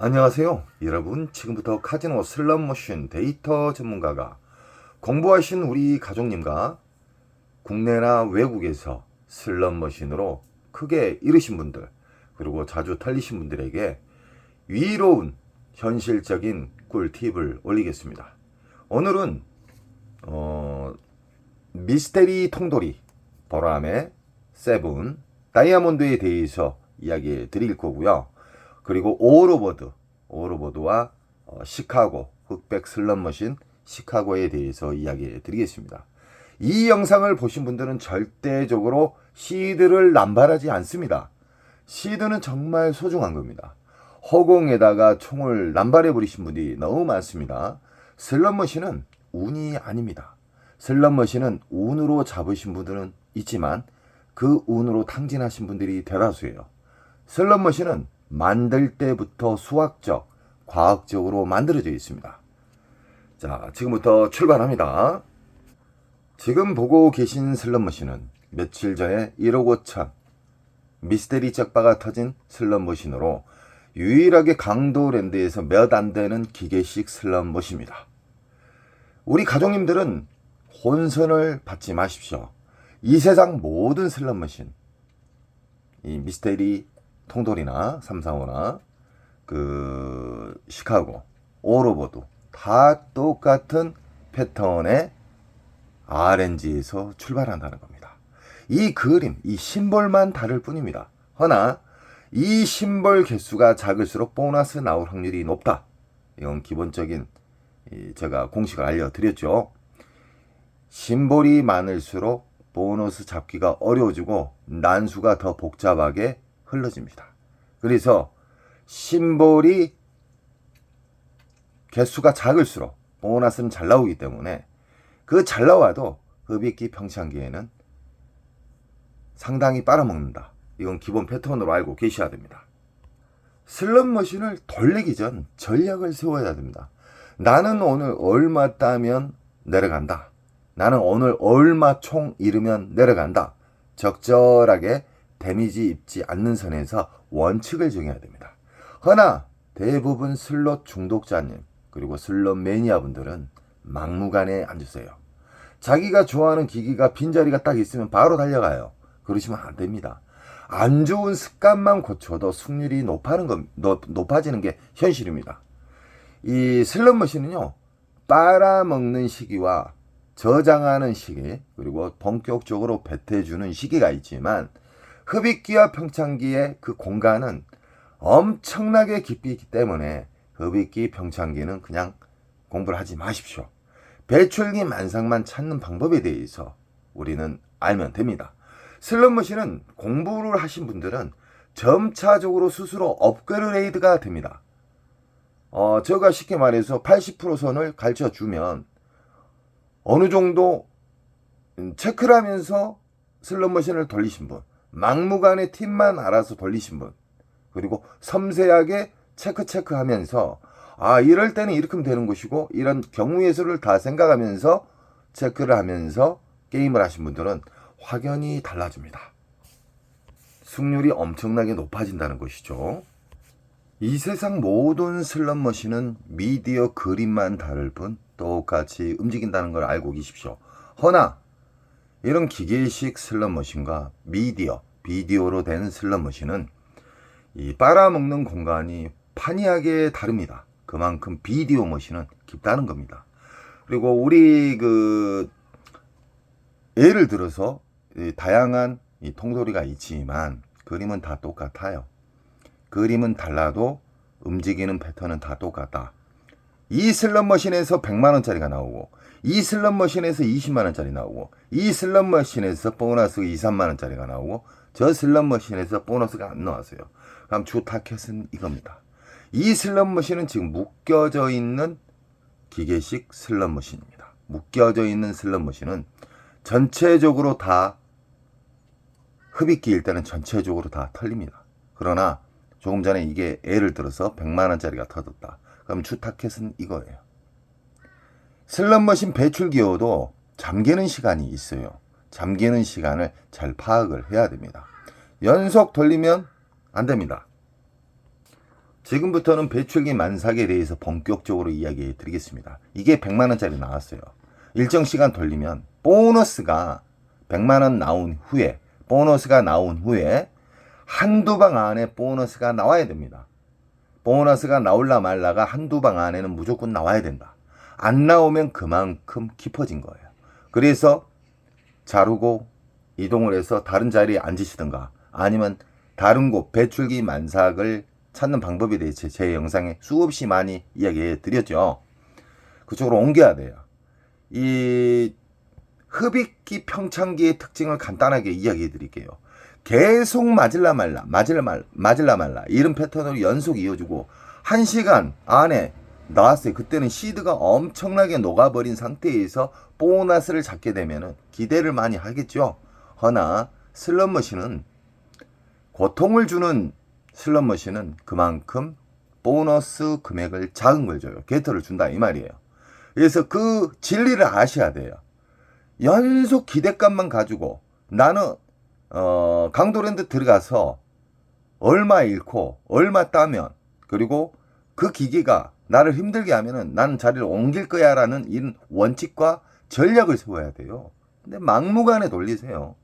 안녕하세요. 여러분, 지금부터 카지노 슬롯머신 데이터 전문가가 공부하신 우리 가족님과 국내나 외국에서 슬롯머신으로 크게 잃으신 분들, 그리고 자주 털리신 분들에게 위로운 현실적인 꿀팁을 올리겠습니다. 오늘은 미스테리 통돌이 보람의 세븐 다이아몬드에 대해서 이야기 드릴 거고요. 그리고 오로보드와 시카고 흑백 슬롯머신 시카고에 대해서 이야기 드리겠습니다. 이 영상을 보신 분들은 절대적으로 시드를 남발하지 않습니다. 시드는 정말 소중한 겁니다. 허공에다가 총을 남발해 버리신 분이 너무 많습니다. 슬롯머신은 운이 아닙니다. 슬롯머신은 운으로 잡으신 분들은 있지만 그 운으로 탕진하신 분들이 대다수예요. 슬롯머신은 만들 때부터 수학적, 과학적으로 만들어져 있습니다. 자, 지금부터 출발합니다. 지금 보고 계신 슬롯머신은 며칠 전에 1억 5천 미스테리 짝바가 터진 슬롯머신으로 유일하게 강도랜드에서 몇 안 되는 기계식 슬롯머신입니다. 우리 가족님들은 혼선을 받지 마십시오. 이 세상 모든 슬롯머신, 이 미스테리 통돌이나 345나 시카고, 오로보드 다 똑같은 패턴의 RNG에서 출발한다는 겁니다. 이 그림, 이 심볼만 다를 뿐입니다. 허나 이 심볼 개수가 작을수록 보너스 나올 확률이 높다. 이건 기본적인 제가 공식을 알려드렸죠. 심볼이 많을수록 보너스 잡기가 어려워지고 난수가 더 복잡하게 흘러집니다. 그래서 심볼이 개수가 작을수록 보너스는 잘 나오기 때문에 그 잘 나와도 흡입기 평창기에는 상당히 빨아먹는다. 이건 기본 패턴으로 알고 계셔야 됩니다. 슬롯머신을 돌리기 전 전략을 세워야 됩니다. 나는 오늘 얼마 따면 내려간다. 나는 오늘 얼마 총 잃으면 내려간다. 적절하게 데미지 입지 않는 선에서 원칙을 정해야 됩니다. 허나 대부분 슬롯 중독자님 그리고 슬롯 매니아분들은 막무가내에 앉으세요. 자기가 좋아하는 기기가 빈자리가 딱 있으면 바로 달려가요. 그러시면 안 됩니다. 안 좋은 습관만 고쳐도 승률이 높아지는 게 현실입니다. 이 슬롯머신은요, 빨아먹는 시기와 저장하는 시기, 그리고 본격적으로 배태주는 시기가 있지만 흡입기와 평창기의 그 공간은 엄청나게 깊이 있기 때문에 흡입기, 평창기는 그냥 공부를 하지 마십시오. 배출기 만상만 찾는 방법에 대해서 우리는 알면 됩니다. 슬롯머신은 공부를 하신 분들은 점차적으로 스스로 업그레이드가 됩니다. 제가 쉽게 말해서 80% 선을 가르쳐 주면 어느 정도 체크를 하면서 슬롯머신을 돌리신 분, 막무가내 팁만 알아서 돌리신 분, 그리고 섬세하게 체크하면서 이럴 때는 이렇게 하면 되는 것이고 이런 경우의 수를 다 생각하면서 체크를 하면서 게임을 하신 분들은 확연히 달라집니다. 승률이 엄청나게 높아진다는 것이죠. 이 세상 모든 슬롯머신은 미디어 그림만 다를 뿐 똑같이 움직인다는 걸 알고 계십시오. 허나 이런 기계식 슬롯머신과 비디오로 된 슬롯머신은 이 빨아먹는 공간이 판이하게 다릅니다. 그만큼 비디오 머신은 깊다는 겁니다. 그리고 우리 예를 들어서 다양한 통돌이가 있지만 그림은 다 똑같아요. 그림은 달라도 움직이는 패턴은 다 똑같다. 이 슬롯머신에서 100만원짜리가 나오고 이 슬롯머신에서 20만원짜리 나오고 이 슬롯머신에서 보너스 2, 3만원짜리가 나오고 저 슬롯머신에서 보너스가 안 나왔어요. 그럼 주 타켓은 이겁니다. 이 슬롯머신은 지금 묶여져 있는 기계식 슬롯머신입니다. 묶여져 있는 슬롯머신은 전체적으로 다 흡입기일 때는 전체적으로 다 털립니다. 그러나 조금 전에 이게 예를 들어서 100만원짜리가 터졌다. 그럼 주 타켓은 이거예요. 슬롯머신 배출기어도 잠기는 시간이 있어요. 잠기는 시간을 잘 파악을 해야 됩니다. 연속 돌리면 안 됩니다. 지금부터는 배출기 만삭에 대해서 본격적으로 이야기해 드리겠습니다. 이게 100만원짜리 나왔어요. 일정 시간 돌리면 보너스가 100만원 나온 후에 한두 방 안에 보너스가 나와야 됩니다. 보너스가 나올라 말라가 한두 방 안에는 무조건 나와야 된다. 안 나오면 그만큼 깊어진 거예요. 그래서 자르고 이동을 해서 다른 자리에 앉으시든가 아니면 다른 곳 배출기 만삭을 찾는 방법에 대해서 제 영상에 수없이 많이 이야기해 드렸죠. 그쪽으로 옮겨야 돼요. 이 흡입기 평창기의 특징을 간단하게 이야기해 드릴게요. 계속 맞을라 말라 이런 패턴으로 연속 이어주고 1시간 안에 나왔어요. 그때는 시드가 엄청나게 녹아버린 상태에서 보너스를 잡게 되면 기대를 많이 하겠죠. 허나 슬롯머신은 고통을 주는 슬롯머신은 그만큼 보너스 금액을 작은 걸 줘요. 게터를 준다 이 말이에요. 그래서 그 진리를 아셔야 돼요. 연속 기대감만 가지고 나는 강도랜드 들어가서 얼마 잃고 얼마 따면 그리고 그 기계가 나를 힘들게 하면은 나는 자리를 옮길 거야 라는 이런 원칙과 전략을 세워야 돼요. 근데 막무가내 돌리세요.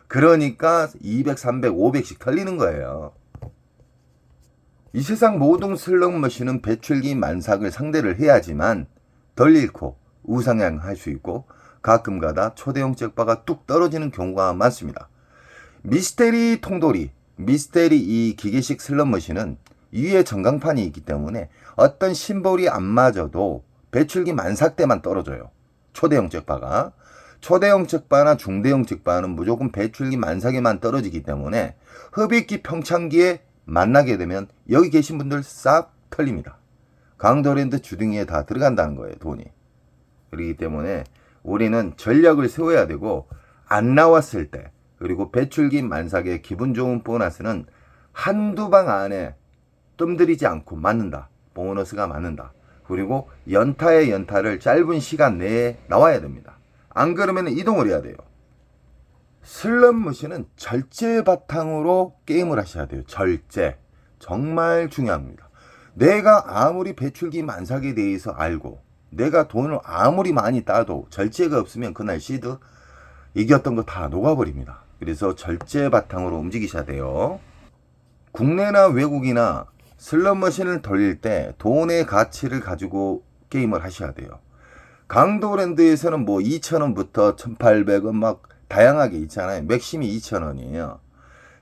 그러니까 200, 300, 500씩 털리는 거예요. 이 세상 모든 슬롯머신은 배출기 만삭을 상대를 해야지만 덜 잃고 우상향할 수 있고 가끔가다 초대형 잭바가 뚝 떨어지는 경우가 많습니다. 미스테리 통돌이, 미스테리 이 기계식 슬롯머신은 위에 전광판이 있기 때문에 어떤 심볼이 안 맞아도 배출기 만삭 때만 떨어져요. 초대형 잭바가. 초대형 잭바나 중대형 잭바는 무조건 배출기 만삭에만 떨어지기 때문에 흡입기 평창기에 만나게 되면 여기 계신 분들 싹 털립니다. 강도랜드 주둥이에 다 들어간다는 거예요, 돈이. 그렇기 때문에 우리는 전략을 세워야 되고 안 나왔을 때 그리고 배출기 만삭의 기분 좋은 보너스는 한두 방 안에 뜸들이지 않고 맞는다. 보너스가 맞는다. 그리고 연타의 연타를 짧은 시간 내에 나와야 됩니다. 안 그러면 이동을 해야 돼요. 슬롯머신은 절제 바탕으로 게임을 하셔야 돼요. 절제. 정말 중요합니다. 내가 아무리 배출기 만삭에 대해서 알고 내가 돈을 아무리 많이 따도 절제가 없으면 그날 시드 이겼던 거 다 녹아버립니다. 그래서 절제 바탕으로 움직이셔야 돼요. 국내나 외국이나 슬롯머신을 돌릴 때 돈의 가치를 가지고 게임을 하셔야 돼요. 강도랜드에서는 뭐 2,000원부터 1,800원 막 다양하게 있잖아요. 맥심이 2,000원이에요.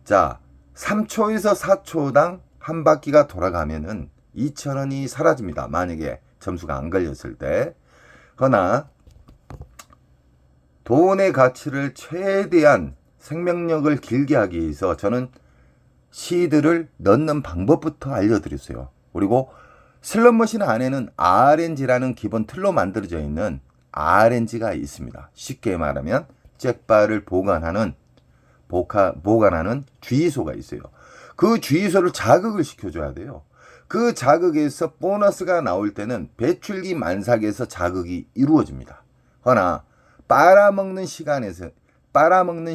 자, 3초에서 4초당 한 바퀴가 돌아가면은 2,000원이 사라집니다. 만약에 점수가 안 걸렸을 때. 허나 돈의 가치를 최대한 생명력을 길게 하기 위해서 저는 시드를 넣는 방법부터 알려드렸어요. 그리고 슬롯머신 안에는 RNG라는 기본 틀로 만들어져 있는 RNG가 있습니다. 쉽게 말하면 잭바를 보관하는 주의소가 있어요. 그 주의소를 자극을 시켜줘야 돼요. 그 자극에서 보너스가 나올 때는 배출기 만삭에서 자극이 이루어집니다. 허나 빨아먹는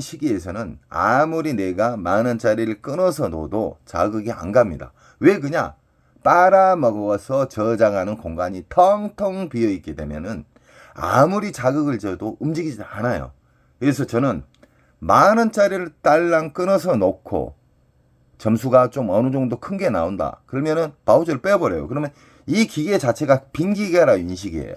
시기에서는 아무리 내가 10,000원짜리를 끊어서 놓아도 자극이 안 갑니다. 왜 그냐? 빨아먹어서 저장하는 공간이 텅텅 비어있게 되면은 아무리 자극을 줘도 움직이지 않아요. 그래서 저는 10,000원짜리를 딸랑 끊어서 놓고 점수가 좀 어느 정도 큰 게 나온다. 그러면은 바우처를 빼버려요. 그러면 이 기계 자체가 빈 기계라 인식이에요.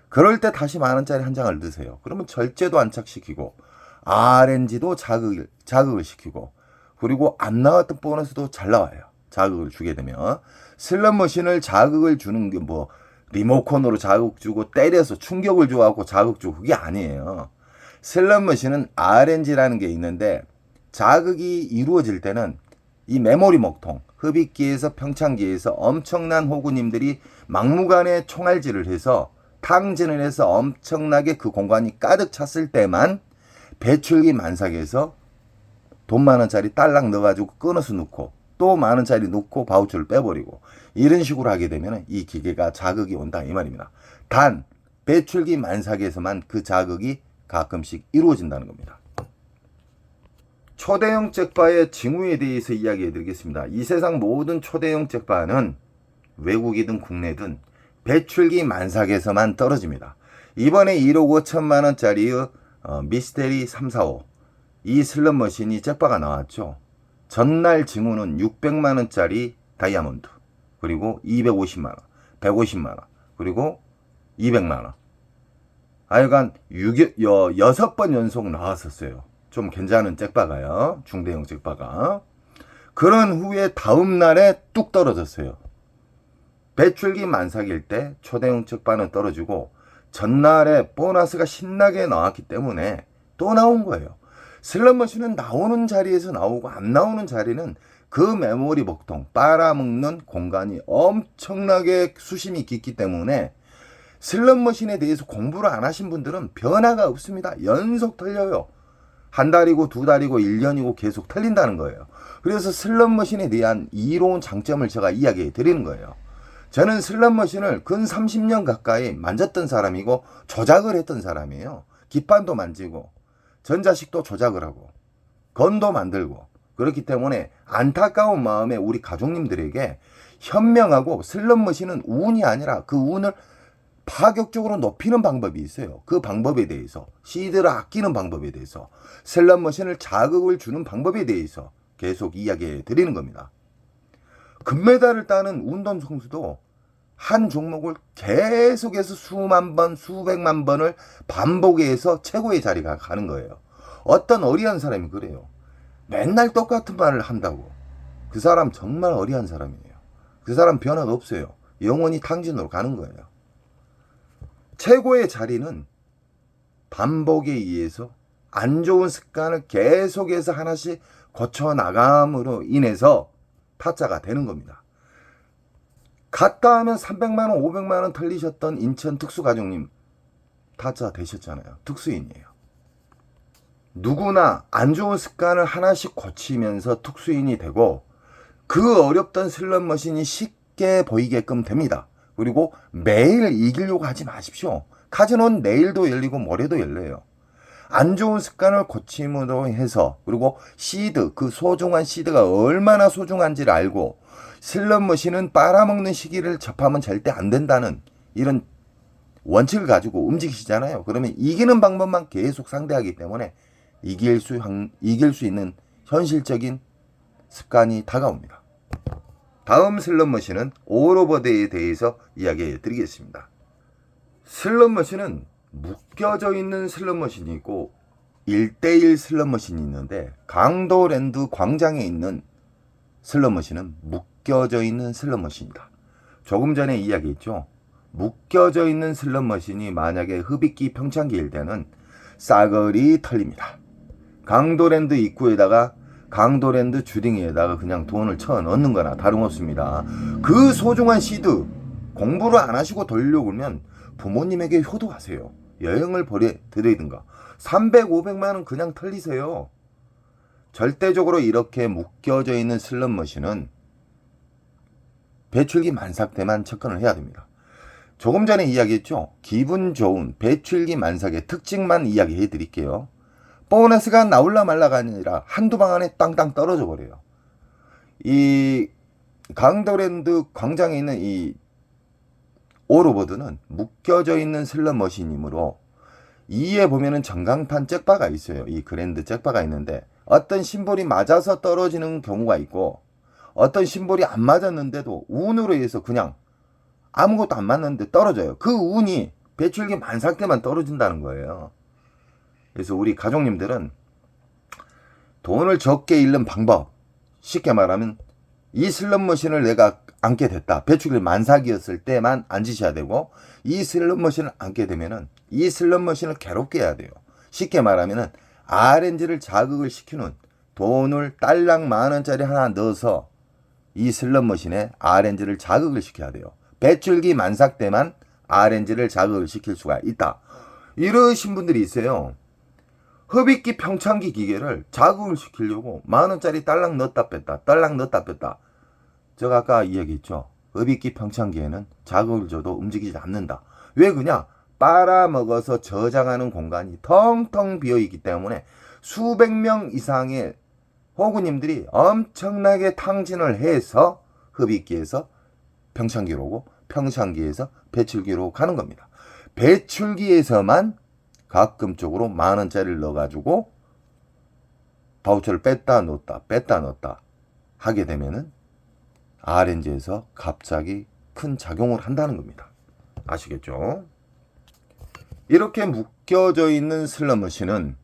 그럴 때 다시 10,000원짜리 한 장을 넣으세요. 그러면 절제도 안착시키고 RNG도 자극을 시키고 그리고 안 나왔던 보너스도 잘 나와요. 자극을 주게 되면 슬롯머신을 자극을 주는 게 뭐 리모컨으로 자극 주고 때려서 충격을 줘갖고 자극 주고 그게 아니에요. 슬롯머신은 RNG라는 게 있는데 자극이 이루어질 때는 이 메모리 먹통, 흡입기에서 평창기에서 엄청난 호구님들이 막무가내 총알질을 해서 탕진을 해서 엄청나게 그 공간이 가득 찼을 때만 배출기 만삭에서 돈 10,000원짜리 딸랑 넣어가지고 끊어서 넣고 또 10,000원짜리 넣고 바우처를 빼버리고 이런 식으로 하게 되면 이 기계가 자극이 온다 이 말입니다. 단 배출기 만삭에서만 그 자극이 가끔씩 이루어진다는 겁니다. 초대형 잭바의 징후에 대해서 이야기해 드리겠습니다. 이 세상 모든 초대형 잭바는 외국이든 국내든 배출기 만삭에서만 떨어집니다. 이번에 1억 5천만 원짜리의 미스테리 345 이 슬롯머신이 잭바가 나왔죠. 전날 징후는 600만 원짜리 다이아몬드, 그리고 250만 원, 150만 원, 그리고 200만 원. 하여간 6번 연속 나왔었어요. 좀 괜찮은 잭바가요. 중대형 잭바가. 그런 후에 다음 날에 뚝 떨어졌어요. 배출기 만삭일 때 초대형 잭바는 떨어지고 전날에 보너스가 신나게 나왔기 때문에 또 나온 거예요. 슬롯머신은 나오는 자리에서 나오고 안 나오는 자리는 그 메모리 복통, 빨아먹는 공간이 엄청나게 수심이 깊기 때문에 슬롯머신에 대해서 공부를 안 하신 분들은 변화가 없습니다. 연속 틀려요. 한 달이고 두 달이고 1년이고 계속 틀린다는 거예요. 그래서 슬롯머신에 대한 이로운 장점을 제가 이야기해 드리는 거예요. 저는 슬롯머신을 근 30년 가까이 만졌던 사람이고 조작을 했던 사람이에요. 기판도 만지고 전자식도 조작을 하고 건도 만들고 그렇기 때문에 안타까운 마음에 우리 가족님들에게 현명하고 슬롯머신은 운이 아니라 그 운을 파격적으로 높이는 방법이 있어요. 그 방법에 대해서 시드를 아끼는 방법에 대해서 슬롯머신을 자극을 주는 방법에 대해서 계속 이야기해 드리는 겁니다. 금메달을 따는 운동 선수도 한 종목을 계속해서 수만 번, 수백만 번을 반복해서 최고의 자리가 가는 거예요. 어떤 어리한 사람이 그래요. 맨날 똑같은 말을 한다고. 그 사람 정말 어리한 사람이에요. 그 사람 변화가 없어요. 영원히 탕진으로 가는 거예요. 최고의 자리는 반복에 의해서 안 좋은 습관을 계속해서 하나씩 고쳐 나감으로 인해서 타짜가 되는 겁니다. 갔다 하면 300만 원, 500만 원 털리셨던 인천 특수가족님 타짜 되셨잖아요. 특수인이에요. 누구나 안 좋은 습관을 하나씩 고치면서 특수인이 되고 그 어렵던 슬롯머신이 쉽게 보이게끔 됩니다. 그리고 매일 이기려고 하지 마십시오. 카지노는 내일도 열리고 모레도 열려요. 안 좋은 습관을 고침으로 해서 그리고 시드, 그 소중한 시드가 얼마나 소중한지를 알고 슬롯머신은 빨아먹는 시기를 접하면 절대 안 된다는 이런 원칙을 가지고 움직이시잖아요. 그러면 이기는 방법만 계속 상대하기 때문에 이길 수 있는 현실적인 습관이 다가옵니다. 다음 슬롯머신은 오로버데이에 대해서 이야기해 드리겠습니다. 슬롯머신은 묶여져 있는 슬롯머신이 있고 1대1 슬롯머신이 있는데 강도랜드 광장에 있는 슬롯머신은 묶여져 있는 슬롯머신이다. 조금 전에 이야기했죠. 묶여져 있는 슬롯머신이 만약에 흡입기 평창기일 때는 싸그리 털립니다. 강도랜드 입구에다가 강도랜드 주딩에다가 그냥 돈을 쳐 넣는 거나 다름없습니다. 그 소중한 시드 공부를 안 하시고 돌려고 그러면 부모님에게 효도하세요. 여행을 보내드리든가 300, 500만 원 그냥 털리세요. 절대적으로 이렇게 묶여져 있는 슬롯머신은 배출기 만삭 때만 접근을 해야 됩니다. 조금 전에 이야기했죠. 기분 좋은 배출기 만삭의 특징만 이야기해 드릴게요. 보너스가 나올라 말라가 아니라 한두 방 안에 땅땅 떨어져 버려요. 이 강도랜드 광장에 있는 이 오로보드는 묶여져 있는 슬롯머신이므로 이에 보면은 전광판 잭바가 있어요. 이 그랜드 잭바가 있는데 어떤 심볼이 맞아서 떨어지는 경우가 있고 어떤 심볼이 안 맞았는데도 운으로 해서 그냥 아무것도 안 맞는데 떨어져요. 그 운이 배출기 만삭 때만 떨어진다는 거예요. 그래서 우리 가족님들은 돈을 적게 잃는 방법, 쉽게 말하면 이 슬롯머신을 내가 앉게 됐다. 배출기 만삭이었을 때만 앉으셔야 되고 이 슬롯머신을 앉게 되면은 이 슬롯머신을 괴롭게 해야 돼요. 쉽게 말하면은 RNG를 자극을 시키는 돈을 딸랑 만원짜리 하나 넣어서 이 슬롯머신에 RNG를 자극을 시켜야 돼요. 배출기 만삭 때만 RNG를 자극을 시킬 수가 있다. 이러신 분들이 있어요. 흡입기 평창기 기계를 자극을 시키려고 만원짜리 딸랑 넣었다 뺐다 딸랑 넣었다 뺐다. 제가 아까 이야기했죠. 흡입기 평창기에는 자극을 줘도 움직이지 않는다. 왜 그냐? 빨아먹어서 저장하는 공간이 텅텅 비어있기 때문에 수백 명 이상의 호구님들이 엄청나게 탕진을 해서 흡입기에서 평창기로 오고 평창기에서 배출기로 가는 겁니다. 배출기에서만 가끔적으로 10,000원짜리를 넣어가지고 바우처를 뺐다 넣었다 하게 되면은 RNG에서 갑자기 큰 작용을 한다는 겁니다. 아시겠죠? 이렇게 묶여져 있는 슬롯머신은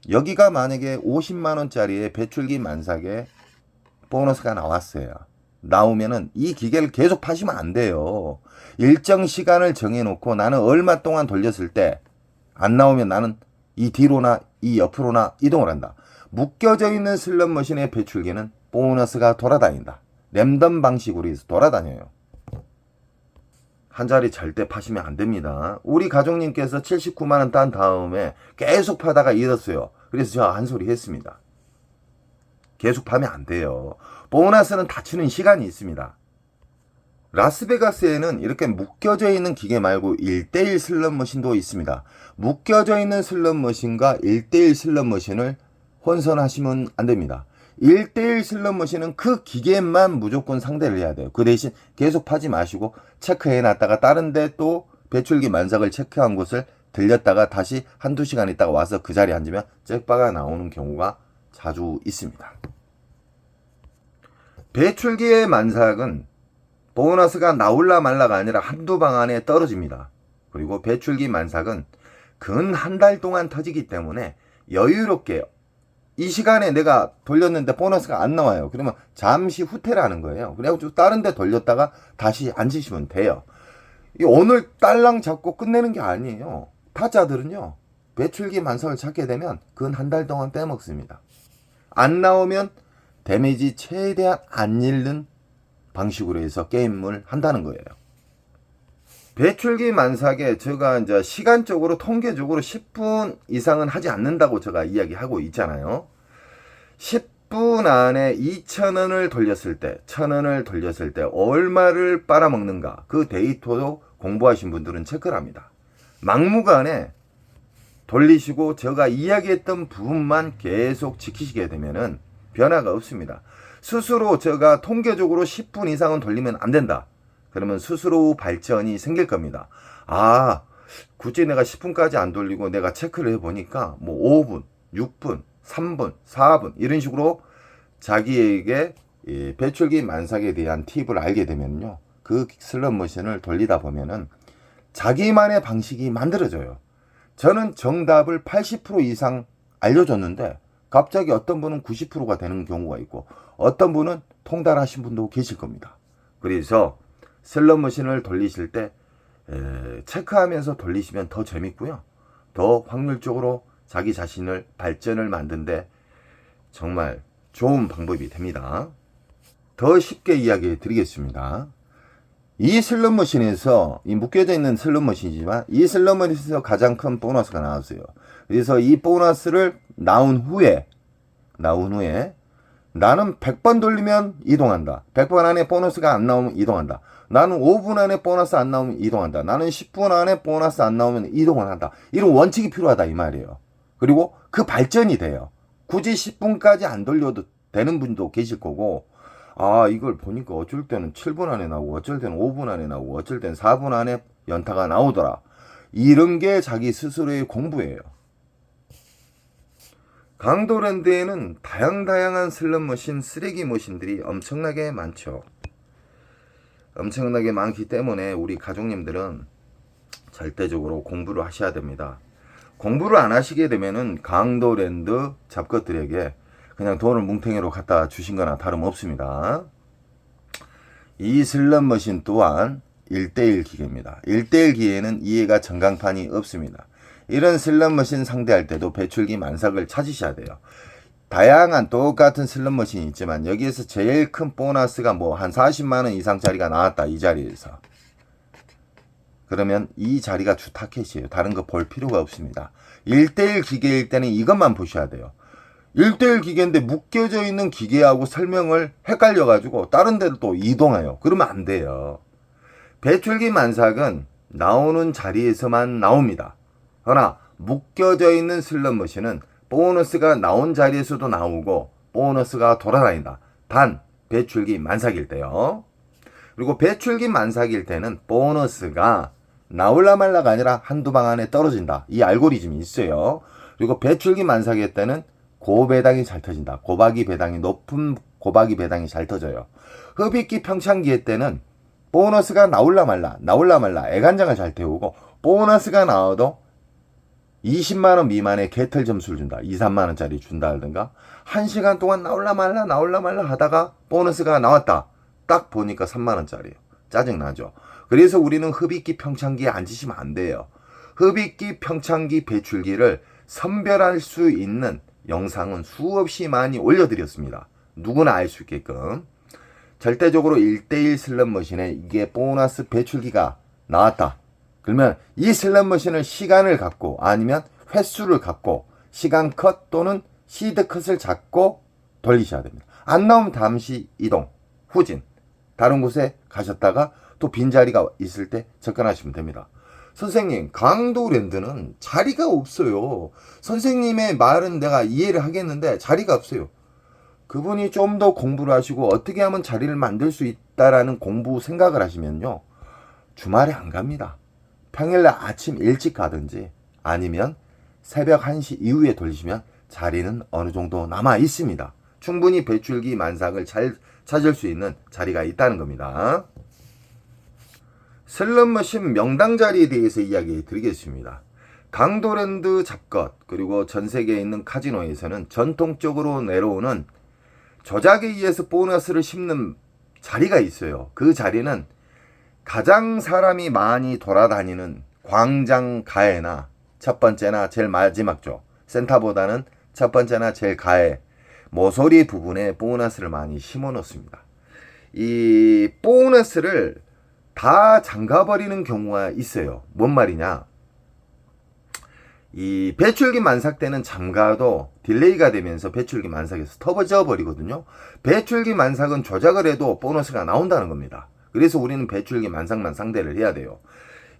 여기가 만약에 50만원짜리의 배출기 만삭에 보너스가 나왔어요. 나오면은 이 기계를 계속 파시면 안 돼요. 일정 시간을 정해놓고 나는 얼마 동안 돌렸을 때 안 나오면 나는 이 뒤로나 이 옆으로나 이동을 한다. 묶여져 있는 슬롯머신의 배출기는 보너스가 돌아다닌다. 랜덤 방식으로 해서 돌아다녀요. 한 자리 절대 파시면 안 됩니다. 우리 가족님께서 79만원 딴 다음에 계속 파다가 잃었어요. 그래서 제가 한 소리 했습니다. 계속 파면 안 돼요. 보너스는 닫히는 시간이 있습니다. 라스베가스에는 이렇게 묶여져 있는 기계 말고 1대1 슬롯머신도 있습니다. 묶여져 있는 슬롯머신과 1대1 슬롯머신을 혼선하시면 안 됩니다. 1대1 슬롯머신은 그 기계만 무조건 상대를 해야 돼요. 그 대신 계속 파지 마시고 체크해 놨다가 다른 데 또 배출기 만삭을 체크한 곳을 들렸다가 다시 한두 시간 있다가 와서 그 자리에 앉으면 잭바가 나오는 경우가 자주 있습니다. 배출기의 만삭은 보너스가 나올라 말라가 아니라 한두 방 안에 떨어집니다. 그리고 배출기 만삭은 근 한 달 동안 터지기 때문에 여유롭게 이 시간에 내가 돌렸는데 보너스가 안 나와요. 그러면 잠시 후퇴를 하는 거예요. 그래가지고 다른 데 돌렸다가 다시 앉으시면 돼요. 오늘 딸랑 잡고 끝내는 게 아니에요. 타짜들은요, 배출기 만삭을 찾게 되면 근 한 달 동안 빼먹습니다. 안 나오면 데미지 최대한 안 잃는 방식으로 해서 게임을 한다는 거예요. 배출기 만삭에 제가 이제 시간적으로 통계적으로 10분 이상은 하지 않는다고 제가 이야기하고 있잖아요. 10분 안에 2,000원을 돌렸을 때, 1,000원을 돌렸을 때 얼마를 빨아먹는가, 그 데이터도 공부하신 분들은 체크를 합니다. 막무가내 돌리시고 제가 이야기했던 부분만 계속 지키시게 되면은 변화가 없습니다. 스스로 제가 통계적으로 10분 이상은 돌리면 안 된다. 그러면 스스로 발전이 생길 겁니다. 아, 굳이 내가 10분까지 안 돌리고 내가 체크를 해보니까 뭐 5분, 6분, 3분, 4분 이런 식으로 자기에게 배출기 만삭에 대한 팁을 알게 되면요, 그 슬롯머신을 돌리다 보면은 자기만의 방식이 만들어져요. 저는 정답을 80% 이상 알려줬는데 갑자기 어떤 분은 90%가 되는 경우가 있고 어떤 분은 통달하신 분도 계실 겁니다. 그래서 슬롯머신을 돌리실 때 체크하면서 돌리시면 더 재밌고요, 더 확률적으로 자기 자신을 발전을 만드는데 정말 좋은 방법이 됩니다. 더 쉽게 이야기해 드리겠습니다. 이 슬롯머신에서, 이 묶여져 있는 슬롯머신이지만 이 슬롯머신에서 가장 큰 보너스가 나왔어요. 그래서 이 보너스를 나온 후에 나는 100번 돌리면 이동한다. 100번 안에 보너스가 안 나오면 이동한다. 나는 5분 안에 보너스 안 나오면 이동한다. 나는 10분 안에 보너스 안 나오면 이동을 한다. 이런 원칙이 필요하다 이 말이에요. 그리고 그 발전이 돼요. 굳이 10분까지 안 돌려도 되는 분도 계실 거고, 아, 이걸 보니까 어쩔 때는 7분 안에 나오고 어쩔 때는 5분 안에 나오고 어쩔 때는 4분 안에 연타가 나오더라. 이런 게 자기 스스로의 공부예요. 강도랜드에는 다양한 슬롯머신, 쓰레기 머신들이 엄청나게 많죠. 엄청나게 많기 때문에 우리 가족님들은 절대적으로 공부를 하셔야 됩니다. 공부를 안 하시게 되면은 강도랜드 잡것들에게 그냥 돈을 뭉탱이로 갖다 주신 거나 다름없습니다. 이 슬롯머신 또한 1대1 기계입니다. 1대1 기계에는 이해가 전광판이 없습니다. 이런 슬롯머신 상대할 때도 배출기 만삭을 찾으셔야 돼요. 다양한 똑같은 슬롯머신이 있지만 여기에서 제일 큰 보너스가 뭐 한 40만원 이상짜리가 나왔다, 이 자리에서. 그러면 이 자리가 주 타켓이에요. 다른 거 볼 필요가 없습니다. 1대1 기계일 때는 이것만 보셔야 돼요. 1대1 기계인데 묶여져 있는 기계하고 설명을 헷갈려가지고 다른 데로 또 이동해요. 그러면 안 돼요. 배출기 만삭은 나오는 자리에서만 나옵니다. 그러나 묶여져 있는 슬롯머신은 보너스가 나온 자리에서도 나오고 보너스가 돌아다닌다. 단 배출기 만삭일 때요. 그리고 배출기 만삭일 때는 보너스가 나올라 말라가 아니라 한두 방 안에 떨어진다. 이 알고리즘이 있어요. 그리고 배출기 만삭일 때는 고배당이 잘 터진다. 높은 고박이 배당이 잘 터져요. 흡입기 평창기일 때는 보너스가 나올라 말라 애간장을 잘 태우고, 보너스가 나와도 20만원 미만의 개털 점수를 준다. 2, 3만원짜리 준다든가, 1시간 동안 나올라 말라 하다가 보너스가 나왔다. 딱 보니까 3만원짜리예요. 짜증나죠. 그래서 우리는 흡입기 평창기에 앉으시면 안 돼요. 흡입기 평창기 배출기를 선별할 수 있는 영상은 수없이 많이 올려드렸습니다. 누구나 알 수 있게끔. 절대적으로 1대1 슬롯머신에 이게 보너스 배출기가 나왔다. 그러면 이 슬롯머신을 시간을 갖고, 아니면 횟수를 갖고 시간 컷 또는 시드 컷을 잡고 돌리셔야 됩니다. 안 나오면 잠시 이동, 후진, 다른 곳에 가셨다가 또 빈자리가 있을 때 접근하시면 됩니다. 선생님, 강도랜드는 자리가 없어요. 선생님의 말은 내가 이해를 하겠는데 자리가 없어요. 그분이 좀 더 공부를 하시고 어떻게 하면 자리를 만들 수 있다라는 공부 생각을 하시면요, 주말에 안 갑니다. 평일날 아침 일찍 가든지 아니면 새벽 1시 이후에 돌리시면 자리는 어느 정도 남아 있습니다. 충분히 배출기 만삭을 잘 찾을 수 있는 자리가 있다는 겁니다. 슬롯머신 명당 자리에 대해서 이야기 드리겠습니다. 강도랜드 잡것, 그리고 전 세계에 있는 카지노에서는 전통적으로 내려오는 조작에 의해서 보너스를 심는 자리가 있어요. 그 자리는 가장 사람이 많이 돌아다니는 광장 가해나 첫 번째나 제일 마지막죠. 센터보다는 첫 번째나 제일 가해, 모서리 부분에 보너스를 많이 심어 놓습니다. 이 보너스를 다 잠가버리는 경우가 있어요. 뭔 말이냐? 이 배출기 만삭 때는 잠가도 딜레이가 되면서 배출기 만삭에서 터져 버리거든요. 배출기 만삭은 조작을 해도 보너스가 나온다는 겁니다. 그래서 우리는 배출기 만삭만 상대를 해야 돼요.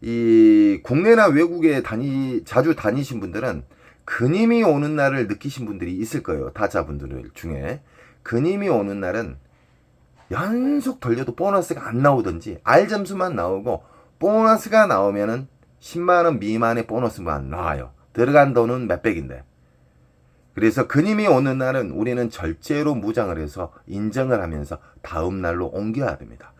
이 국내나 외국에 자주 다니신 분들은 근임이 오는 날을 느끼신 분들이 있을 거예요. 타자분들 중에. 근임이 오는 날은 연속 돌려도 보너스가 안 나오든지 R점수만 나오고, 보너스가 나오면은 10만원 미만의 보너스만 나와요. 들어간 돈은 몇백인데. 그래서 근임이 오는 날은 우리는 절제로 무장을 해서 인정을 하면서 다음 날로 옮겨야 됩니다.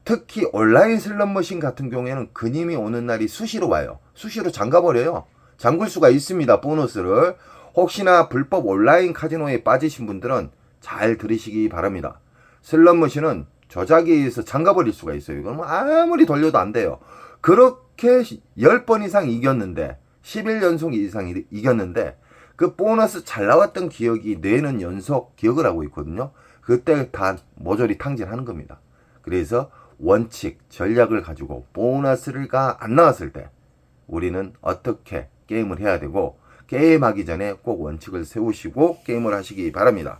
특히 온라인 슬롯머신 같은 경우에는 근임이 오는 날이 수시로 와요. 수시로 잠가버려요. 잠글 수가 있습니다. 보너스를. 혹시나 불법 온라인 카지노에 빠지신 분들은 잘 들으시기 바랍니다. 슬롯머신은 조작에 의해서 잠가버릴 수가 있어요. 이건 아무리 돌려도 안 돼요. 그렇게 10번 이상 이겼는데, 11연속 이상 이겼는데, 그 보너스 잘 나왔던 기억이 뇌는 연속 기억을 하고 있거든요. 그때 다 모조리 탕진하는 겁니다. 그래서 원칙, 전략을 가지고 보너스가 안 나왔을 때 우리는 어떻게 게임을 해야 되고, 게임하기 전에 꼭 원칙을 세우시고 게임을 하시기 바랍니다.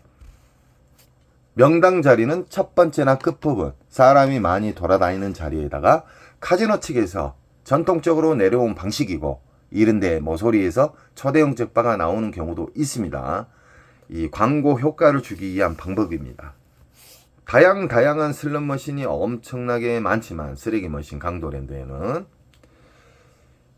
명당 자리는 첫 번째나 끝부분, 사람이 많이 돌아다니는 자리에다가 카지노 측에서 전통적으로 내려온 방식이고, 이런데 모서리에서 초대형 적바가 나오는 경우도 있습니다. 이 광고 효과를 주기 위한 방법입니다. 다양한 슬롯머신이 엄청나게 많지만, 쓰레기 머신 강도랜드에는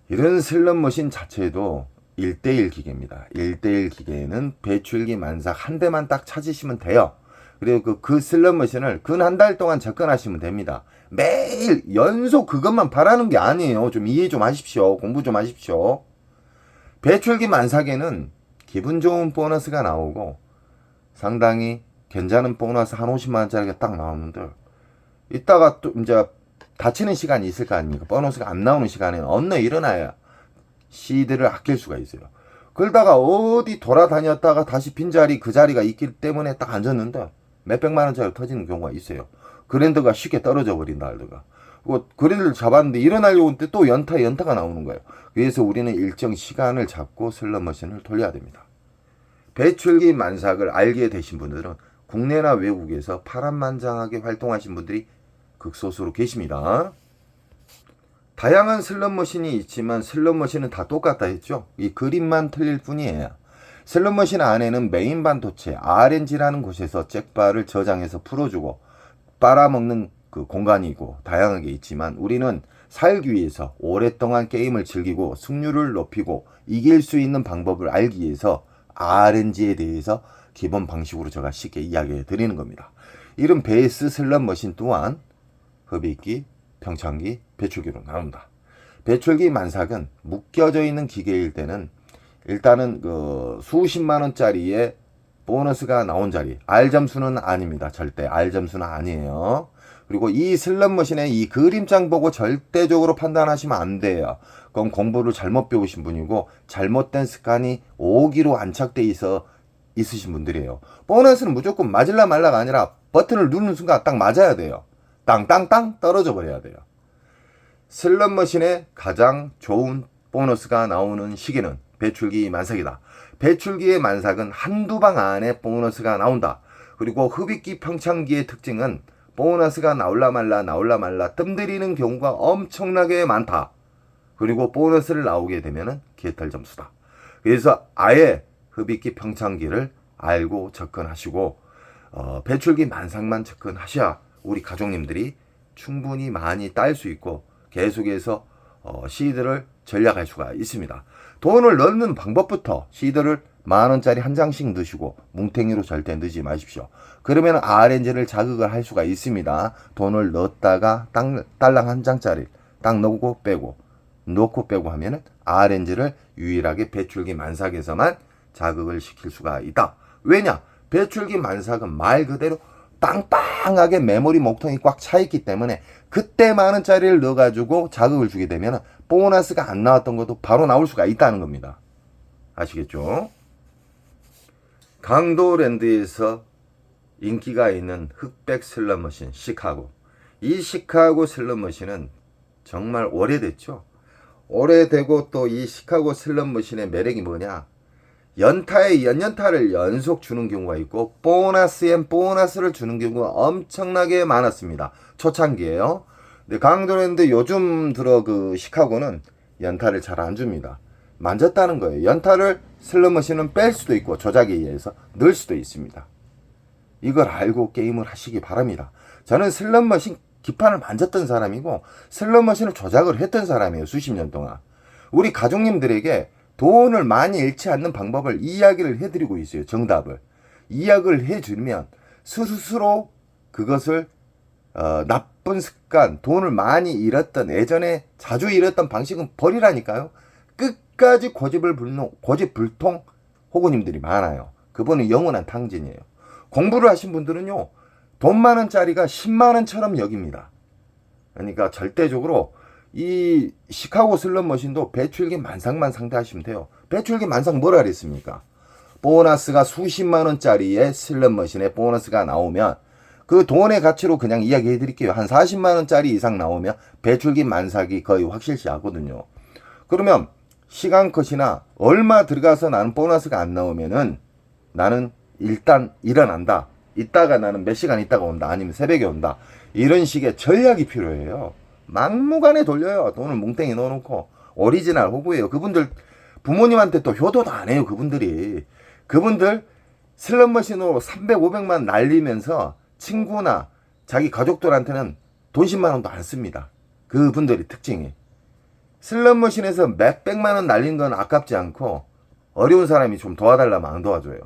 이런 슬롯머신 자체도 1대1 기계입니다. 1대1 기계에는 배출기 만삭 한 대만 딱 찾으시면 돼요. 그리고 그 슬롯머신을 근 한 달 동안 접근하시면 됩니다. 매일 연속 그것만 바라는 게 아니에요. 좀 이해 좀 하십시오. 공부 좀 하십시오. 배출기 만삭에는 기분 좋은 보너스가 나오고, 상당히 괜찮은 보너스 한 50만원짜리가 딱 나오는데, 이따가 또 이제 다치는 시간이 있을 거 아닙니까? 보너스가 안 나오는 시간에는 언제 일어나야 시드를 아낄 수가 있어요. 그러다가 어디 돌아다녔다가 다시 빈자리, 그 자리가 있기 때문에 딱 앉았는데 몇백만원짜리 터지는 경우가 있어요. 그랜드가 쉽게 떨어져 버린다 알드가. 그랜드를 잡았는데 일어나려고 하는데 또 연타가 나오는 거예요. 그래서 우리는 일정 시간을 잡고 슬롯머신을 돌려야 됩니다. 배출기 만삭을 알게 되신 분들은 국내나 외국에서 파란만장하게 활동하신 분들이 극소수로 계십니다. 다양한 슬롯머신이 있지만 슬롯머신은 다 똑같다 했죠. 이 그림만 틀릴 뿐이에요. 슬롯머신 안에는 메인 반도체 RNG라는 곳에서 잭바를 저장해서 풀어주고 빨아먹는 그 공간이고 다양하게 있지만 우리는 살기 위해서 오랫동안 게임을 즐기고 승률을 높이고 이길 수 있는 방법을 알기 위해서 RNG에 대해서 기본 방식으로 제가 쉽게 이야기해 드리는 겁니다. 이런 베이스 슬롯머신 또한 흡입기, 평창기, 배출기로 나온다. 배출기 만삭은 묶여져 있는 기계일 때는 일단은 그 수십만 원짜리의 보너스가 나온 자리, R 점수는 아닙니다. 절대 R 점수는 아니에요. 그리고 이 슬롯머신의 이 그림장 보고 절대적으로 판단하시면 안 돼요. 그건 공부를 잘못 배우신 분이고 잘못된 습관이 오기로 안착돼 있으신 분들이에요. 보너스는 무조건 맞을라 말라가 아니라 버튼을 누르는 순간 딱 맞아야 돼요. 땅땅땅 떨어져 버려야 돼요. 슬롯머신의 가장 좋은 보너스가 나오는 시기는 배출기 만삭이다. 배출기의 만삭은 한두 방 안에 보너스가 나온다. 그리고 흡입기 평창기의 특징은 보너스가 나올라 말라 뜸들이는 경우가 엄청나게 많다. 그리고 보너스를 나오게 되면은 개털 점수다. 그래서 아예 흡입기 평창기를 알고 접근하시고 배출기 만삭만 접근하셔야 우리 가족님들이 충분히 많이 딸 수 있고 계속해서 시드를 전략할 수가 있습니다. 돈을 넣는 방법부터 시드를 만원짜리 한 장씩 넣으시고 뭉탱이로 절대 넣지 마십시오. 그러면 RNG를 자극을 할 수가 있습니다. 돈을 넣었다가 딸랑 한 장짜리 딱 넣고 빼고 하면은 RNG를 유일하게 배출기 만삭에서만 자극을 시킬 수가 있다. 왜냐? 배출기 만삭은 말 그대로 빵빵하게 메모리 목통이 꽉 차있기 때문에 그때 만원짜리를 넣어가지고 자극을 주게 되면 보너스가 안 나왔던 것도 바로 나올 수가 있다는 겁니다. 아시겠죠? 강도랜드에서 인기가 있는 흑백 슬롯머신 시카고. 이 시카고 슬롯머신은 정말 오래됐죠. 오래되고 또 이 시카고 슬롯머신의 매력이 뭐냐? 연타에 연타를 연속 주는 경우가 있고 보너스를 주는 경우가 엄청나게 많았습니다. 초창기에요. 근데 강도랜드 요즘 들어 그 시카고는 연타를 잘 안 줍니다. 만졌다는 거예요. 연타를 슬롯머신은 뺄 수도 있고 조작에 의해서 넣을 수도 있습니다. 이걸 알고 게임을 하시기 바랍니다. 저는 슬롯머신 기판을 만졌던 사람이고 슬롯머신을 조작을 했던 사람이에요. 수십 년 동안. 우리 가족님들에게 돈을 많이 잃지 않는 방법을 이야기를 해드리고 있어요. 정답을. 이야기를 해주면 스스로 그것을 나쁜 습관, 돈을 많이 잃었던 예전에 자주 잃었던 방식은 버리라니까요. 끝까지 고집불통 호구님들이 많아요. 그분은 영원한 탕진이에요. 공부를 하신 분들은요. 돈 많은짜리가 10만원처럼 여깁니다. 그러니까 절대적으로 이 시카고 슬롯머신도 배출기 만삭만 상대하시면 돼요. 배출기 만삭 뭐라 그랬습니까? 보너스가 수십만원짜리의 슬롯머신에 보너스가 나오면 그 돈의 가치로 그냥 이야기해 드릴게요. 한 40만원짜리 이상 나오면 배출기 만삭이 거의 확실시 하거든요. 그러면 시간 컷이나 얼마 들어가서 나는 보너스가 안 나오면은 나는 일단 일어난다. 이따가 나는 몇 시간 있다가 온다. 아니면 새벽에 온다. 이런 식의 전략이 필요해요. 막무가내 돌려요. 돈을 뭉탱이 넣어놓고. 오리지널 호구예요. 그분들 부모님한테 또 효도도 안 해요. 그분들 슬롯머신으로 300, 500만 날리면서 친구나 자기 가족들한테는 돈 10만 원도 안 씁니다. 그분들의 특징이. 슬롯머신에서 몇백만 원 날린 건 아깝지 않고 어려운 사람이 좀 도와달라면 안 도와줘요.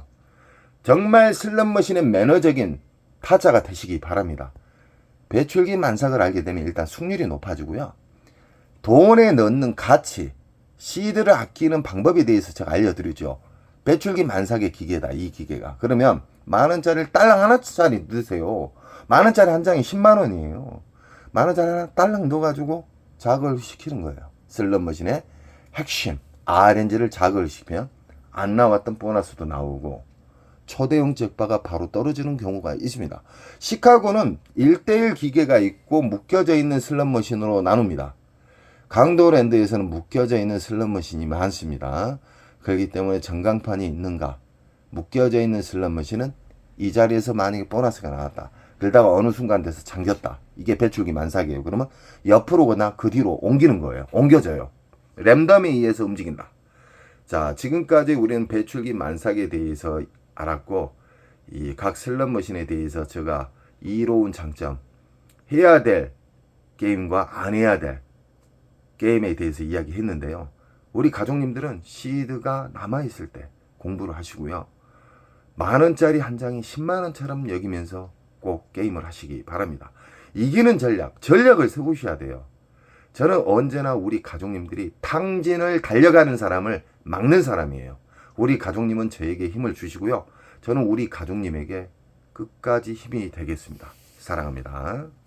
정말 슬롯머신의 매너적인 타자가 되시기 바랍니다. 배출기 만삭을 알게 되면 일단 승률이 높아지고요. 돈에 넣는 가치, 시드를 아끼는 방법에 대해서 제가 알려드리죠. 배출기 만삭의 기계다, 이 기계가. 그러면 만원짜리를 딸랑 하나짜리 넣으세요. 만원짜리 한 장이 10만원이에요. 만원짜리 하나 딸랑 넣어가지고 자극을 시키는 거예요. 슬롯머신의 핵심, RNG를 자극을 시키면 안 나왔던 보너스도 나오고 초대형 잭바가 바로 떨어지는 경우가 있습니다. 시카고는 1:1 기계가 있고 묶여져 있는 슬롯머신으로 나눕니다. 강도랜드에서는 묶여져 있는 슬롯머신이 많습니다. 그렇기 때문에 전광판이 있는가? 묶여져 있는 슬롯머신은 이 자리에서 만약에 보너스가 나왔다. 그러다가 어느 순간 돼서 잠겼다. 이게 배출기 만삭이에요. 그러면 옆으로거나 그 뒤로 옮기는 거예요. 옮겨져요. 랜덤에 의해서 움직인다. 자, 지금까지 우리는 배출기 만삭에 대해서 알았고, 이 각 슬롯머신에 대해서 제가 이로운 장점, 해야 될 게임과 안 해야 될 게임에 대해서 이야기했는데요. 우리 가족님들은 시드가 남아있을 때 공부를 하시고요. 만원짜리 한 장이 10만원처럼 여기면서 꼭 게임을 하시기 바랍니다. 이기는 전략을 세우셔야 돼요. 저는 언제나 우리 가족님들이 탕진을 달려가는 사람을 막는 사람이에요. 우리 가족님은 저에게 힘을 주시고요. 저는 우리 가족님에게 끝까지 힘이 되겠습니다. 사랑합니다.